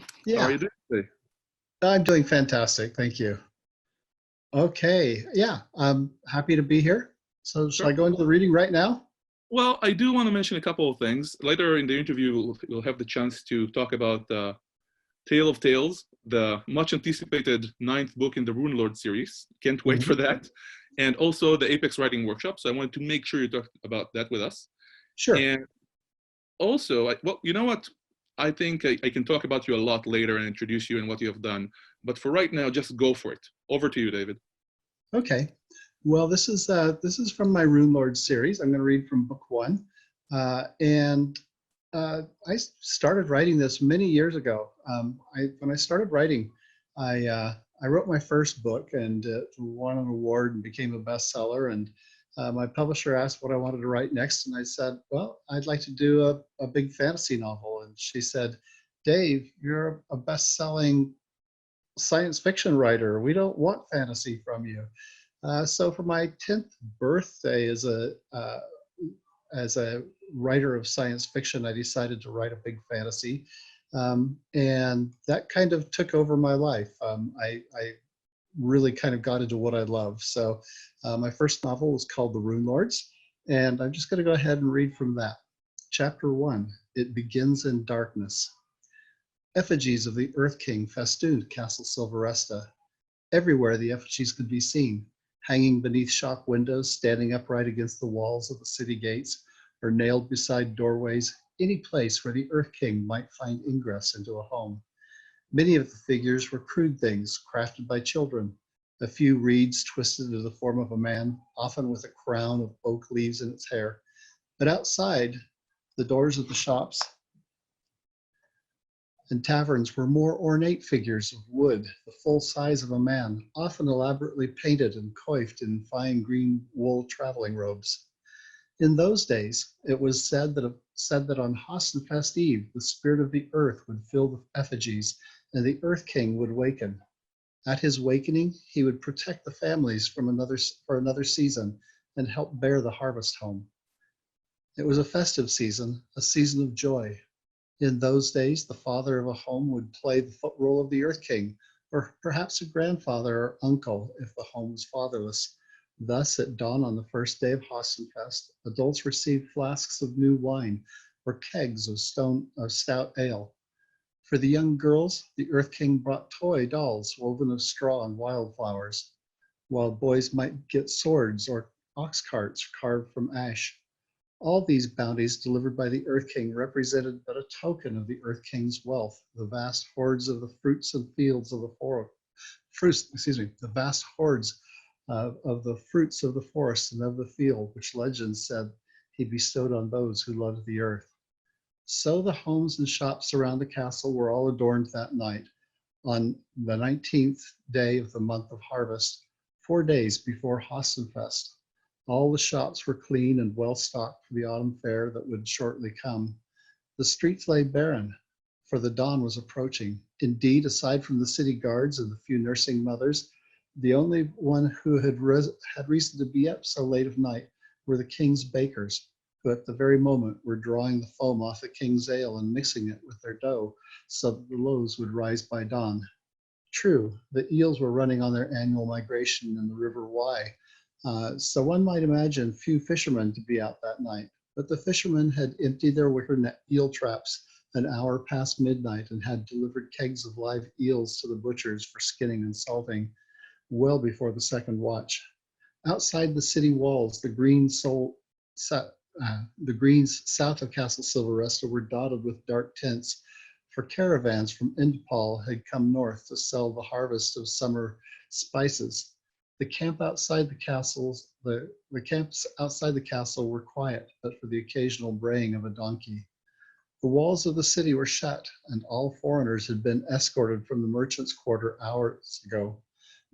How are Yeah, you doing today? I'm doing fantastic. Thank you. Okay. Yeah, I'm happy to be here. So, shall Sure. I go into the reading right now? Well, I do want to mention a couple of things. Later in the interview, we'll have the chance to talk about Tale of Tales, the much anticipated ninth book in the Runelord series. Can't wait for Mhm. that. And also the Apex Writing Workshop. So I wanted to make sure you talk about that with us. Sure. And also, well, you know what? I think I can talk about you a lot later and introduce you and what you have done. But for right now, just go for it. Over to you, David. Okay. Well, this is from my Rune Lords series. I'm going to read from book one, and I started writing this many years ago. When I started writing, I wrote my first book and won an award and became a bestseller. And my publisher asked what I wanted to write next, and I said, "Well, I'd like to do a big fantasy novel." And she said, "Dave, you're a best-selling science fiction writer. We don't want fantasy from you." So for my 10th birthday as a writer of science fiction, I decided to write a big fantasy. And that kind of took over my life. I really kind of got into what I love. So my first novel was called The Rune Lords, and I'm just going to go ahead and read from that. Chapter 1, It Begins in Darkness. Effigies of the Earth King festooned Castle Silveresta. Everywhere the effigies could be seen, hanging beneath shop windows, standing upright against the walls of the city gates, or nailed beside doorways, any place where the Earth King might find ingress into a home. Many of the figures were crude things crafted by children, a few reeds twisted into the form of a man, often with a crown of oak leaves in its hair. But outside the doors of the shops and taverns were more ornate figures of wood, the full size of a man, often elaborately painted and coiffed in fine green wool traveling robes. In those days, it was said that on Hassenfest Eve, the spirit of the earth would fill the effigies, and the Earth King would waken. At his wakening, he would protect the families for another season and help bear the harvest home. It was a festive season, a season of joy. In those days, the father of a home would play the role of the Earth King, or perhaps a grandfather or uncle if the home was fatherless. Thus, at dawn on the first day of Hassenfest, adults received flasks of new wine or kegs of stout ale. For the young girls, the Earth King brought toy dolls woven of straw and wildflowers, while boys might get swords or ox carts carved from ash. All these bounties delivered by the Earth King represented but a token of the Earth King's wealth, the vast hoards of the fruits and fields of the forest, the vast hoards of the fruits of the forest and of the field, which legend said he bestowed on those who loved the earth. So the homes and shops around the castle were all adorned that night, on the 19th day of the month of harvest, 4 days before Hassenfest. All the shops were clean and well stocked for the autumn fair that would shortly come. The streets lay barren, for the dawn was approaching. Indeed, aside from the city guards and the few nursing mothers, the only one who had reason to be up so late of night were the king's bakers, who at the very moment were drawing the foam off the king's ale and mixing it with their dough so that the loaves would rise by dawn. True, the eels were running on their annual migration in the River Wye, so one might imagine few fishermen to be out that night. But the fishermen had emptied their wicker net eel traps an hour past midnight and had delivered kegs of live eels to the butchers for skinning and salting well before the second watch. Outside the city walls, the greens south of Castle Silveresta were dotted with dark tents, for caravans from Indpal had come north to sell the harvest of summer spices. The camps outside the castle were quiet, but for the occasional braying of a donkey. The walls of the city were shut, and all foreigners had been escorted from the merchants' quarter hours ago.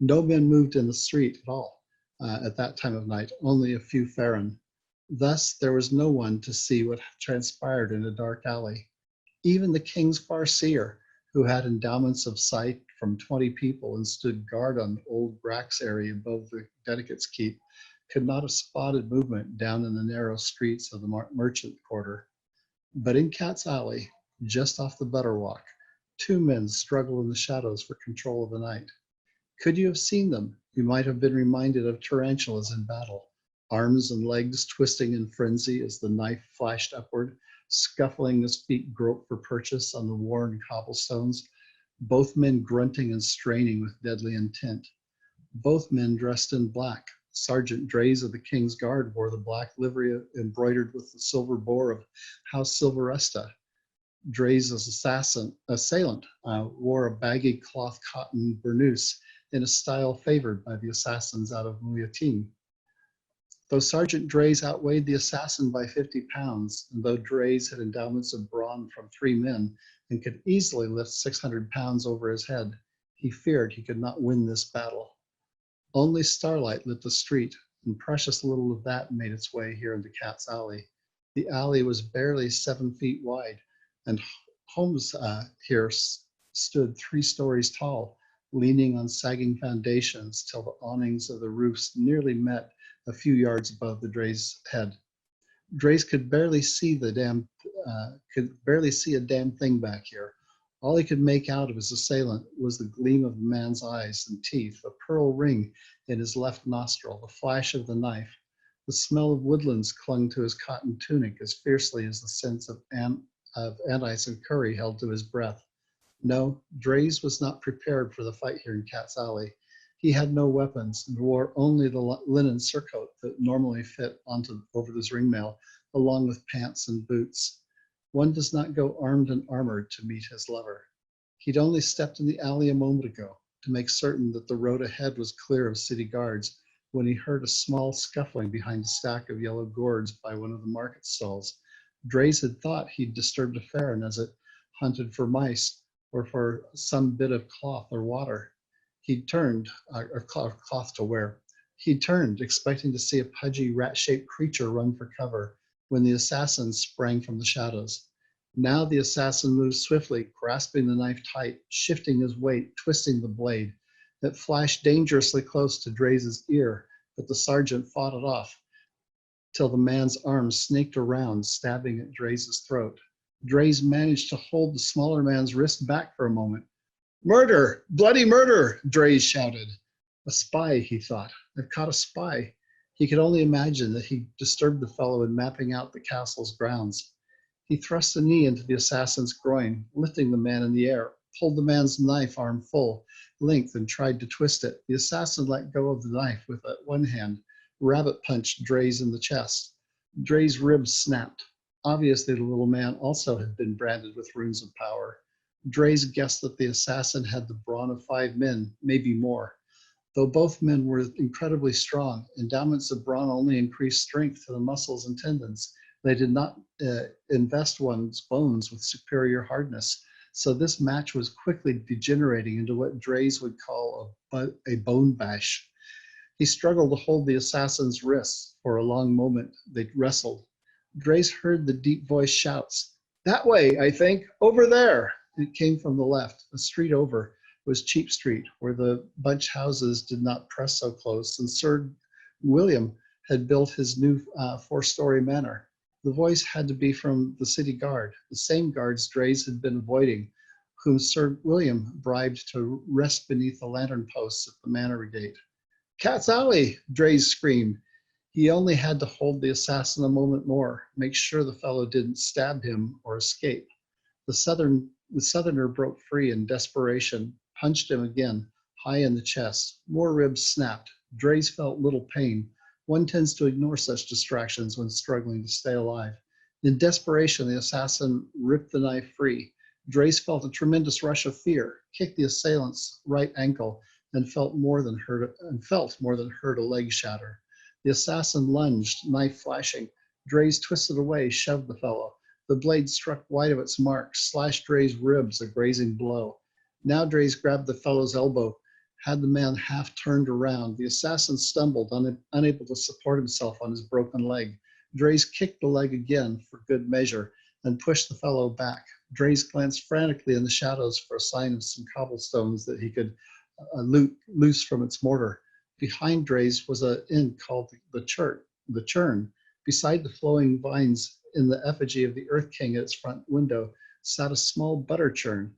No men moved in the street at all at that time of night, only a few Farron. Thus, there was no one to see what transpired in a dark alley. Even the king's farseer, who had endowments of sight from 20 people and stood guard on Old Brack's area above the Dedicate's Keep, could not have spotted movement down in the narrow streets of the merchant quarter. But in Cat's Alley, just off the Butterwalk, Two men struggle in the shadows for control of the night. Could you have seen them, you might have been reminded of tarantulas in battle, arms and legs twisting in frenzy as the knife flashed upward, scuffling as feet groped for purchase on the worn cobblestones, both men grunting and straining with deadly intent. Both men dressed in black. Sergeant Drays of the King's Guard wore the black livery embroidered with the silver boar of House Silveresta. Drays' assailant wore a baggy cloth cotton burnous in a style favored by the assassins out of Muyatin. Though Sergeant Drays outweighed the assassin by 50 pounds, and though Drays had endowments of brawn from 3 men and could easily lift 600 pounds over his head, he feared he could not win this battle. Only starlight lit the street, and precious little of that made its way here into Cat's Alley. The alley was barely 7 feet wide, and homes here stood 3 stories tall, leaning on sagging foundations till the awnings of the roofs nearly met a few yards above the Drays' head. Drays could barely see a damn thing back here. All he could make out of his assailant was the gleam of the man's eyes and teeth, a pearl ring in his left nostril, the flash of the knife. The smell of woodlands clung to his cotton tunic as fiercely as the scent of anise and curry held to his breath. No, Drays was not prepared for the fight here in Cat's Alley. He had no weapons and wore only the linen surcoat that normally fit over his ringmail, along with pants and boots. One does not go armed and armored to meet his lover. He'd only stepped in the alley a moment ago to make certain that the road ahead was clear of city guards when he heard a small scuffling behind a stack of yellow gourds by one of the market stalls. Drays had thought he'd disturbed a Farland as it hunted for mice or for some bit of cloth or water. He'd turned, or cloth to wear. He'd turned, expecting to see a pudgy, rat-shaped creature run for cover when the assassin sprang from the shadows. Now the assassin moved swiftly, grasping the knife tight, shifting his weight, twisting the blade. It flashed dangerously close to Drays' ear, but the sergeant fought it off till the man's arm snaked around, stabbing at Drays' throat. Drays managed to hold the smaller man's wrist back for a moment. "Murder! Bloody murder!" Drays shouted. A spy, he thought. I've caught a spy. He could only imagine that he disturbed the fellow in mapping out the castle's grounds. He thrust a knee into the assassin's groin, lifting the man in the air, pulled the man's knife arm full length and tried to twist it. The assassin let go of the knife with one hand, rabbit punched Drays in the chest. Drays' ribs snapped. Obviously, the little man also had been branded with runes of power. Drays guessed that the assassin had the brawn of 5 men, maybe more. Though both men were incredibly strong, endowments of brawn only increased strength to the muscles and tendons. They did not invest one's bones with superior hardness. So this match was quickly degenerating into what Drays would call a bone bash. He struggled to hold the assassin's wrists. For a long moment, they wrestled. Drays heard the deep voice shouts, "That way, I think, over there." It came from the left. A street over was Cheap Street, where the bunch houses did not press so close, and Sir William had built his new 4-story manor. The voice had to be from the city guard, the same guards Drays had been avoiding, whom Sir William bribed to rest beneath the lantern posts at the manor gate. "Cat's Alley!" Drays screamed. He only had to hold the assassin a moment more, make sure the fellow didn't stab him or escape. The southerner broke free in desperation, punched him again, high in the chest. More ribs snapped. Drays felt little pain. One tends to ignore such distractions when struggling to stay alive. In desperation, the assassin ripped the knife free. Drays felt a tremendous rush of fear, kicked the assailant's right ankle, and felt more than heard a leg shatter. The assassin lunged, knife flashing. Drays twisted away, shoved the fellow. The blade struck wide of its mark, slashed Drays' ribs, a grazing blow. Now Drays grabbed the fellow's elbow, had the man half turned around. The assassin stumbled, unable to support himself on his broken leg. Drays kicked the leg again for good measure and pushed the fellow back. Drays glanced frantically in the shadows for a sign of some cobblestones that he could loose from its mortar. Behind Drays was an inn called the Churn. Beside the flowing vines in the effigy of the Earth King at its front window sat a small butter churn.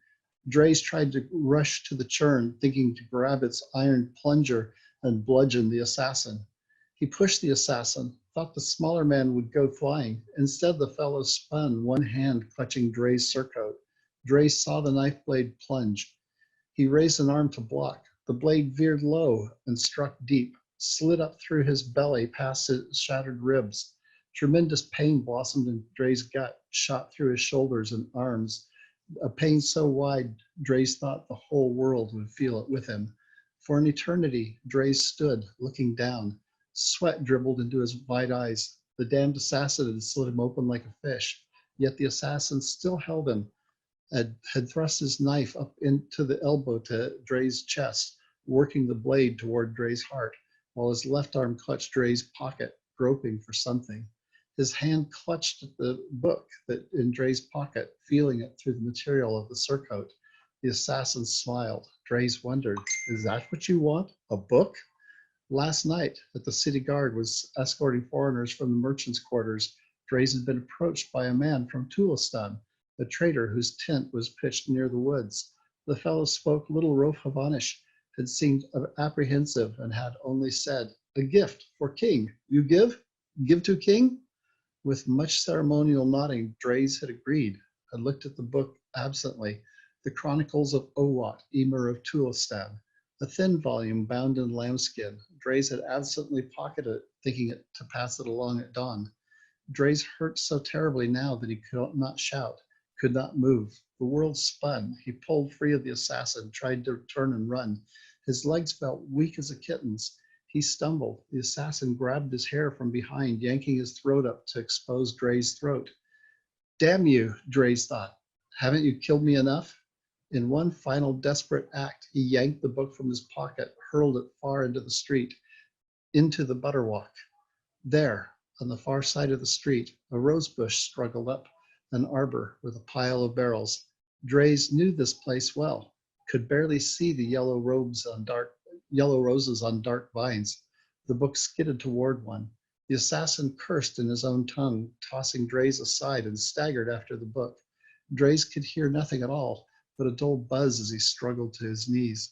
Drays tried to rush to the churn, thinking to grab its iron plunger and bludgeon the assassin. He pushed the assassin, thought the smaller man would go flying. Instead, the fellow spun, one hand clutching Dray's surcoat. Dray saw the knife blade plunge. He raised an arm to block. The blade veered low and struck deep, slid up through his belly past his shattered ribs. Tremendous pain blossomed in Dray's gut, shot through his shoulders and arms. A pain so wide, Drays thought the whole world would feel it with him. For an eternity, Drays stood, looking down. Sweat dribbled into his wide eyes. The damned assassin had slit him open like a fish, yet the assassin still held him, had thrust his knife up into the elbow to Dray's chest, working the blade toward Dray's heart, while his left arm clutched Dray's pocket, groping for something. His hand clutched at the book that in Dray's pocket, feeling it through the material of the surcoat. The assassin smiled. Drays wondered, is that what you want? A book? Last night, at the city guard was escorting foreigners from the merchants' quarters, Drays had been approached by a man from Tulistan, a trader whose tent was pitched near the woods. The fellow spoke little Rohavanish, had seemed apprehensive, and had only said, a gift for king. You give? Give to king? With much ceremonial nodding, Drays had agreed, and looked at the book absently, the Chronicles of Owat, Emir of Tulistan, a thin volume bound in lambskin. Drays had absently pocketed it, thinking it to pass it along at dawn. Drays hurt so terribly now that he could not shout, could not move. The world spun. He pulled free of the assassin, tried to turn and run. His legs felt weak as a kitten's. He stumbled. The assassin grabbed his hair from behind, yanking his throat up to expose Drays' throat. Damn you, Drays thought. Haven't you killed me enough? In one final desperate act, he yanked the book from his pocket, hurled it far into the street, into the butterwalk. There, on the far side of the street, a rose bush struggled up, an arbor with a pile of barrels. Drays knew this place well, could barely see the yellow roses on dark vines. The book skidded toward one. The assassin cursed in his own tongue, tossing Drays aside, and staggered after the book. Drays could hear nothing at all, but a dull buzz as he struggled to his knees.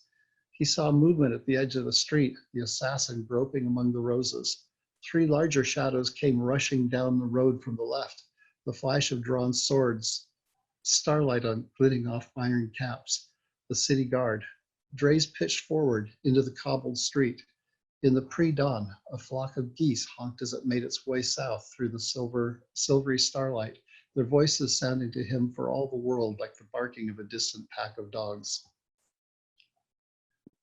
He saw movement at the edge of the street, the assassin groping among the roses. 3 larger shadows came rushing down the road from the left, the flash of drawn swords, starlight on glitting off iron caps, the city guard. Drays pitched forward into the cobbled street. In the pre-dawn, a flock of geese honked as it made its way south through the silvery starlight, their voices sounding to him for all the world like the barking of a distant pack of dogs.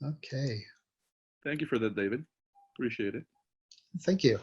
Okay. Thank you for that, David. Appreciate it. Thank you.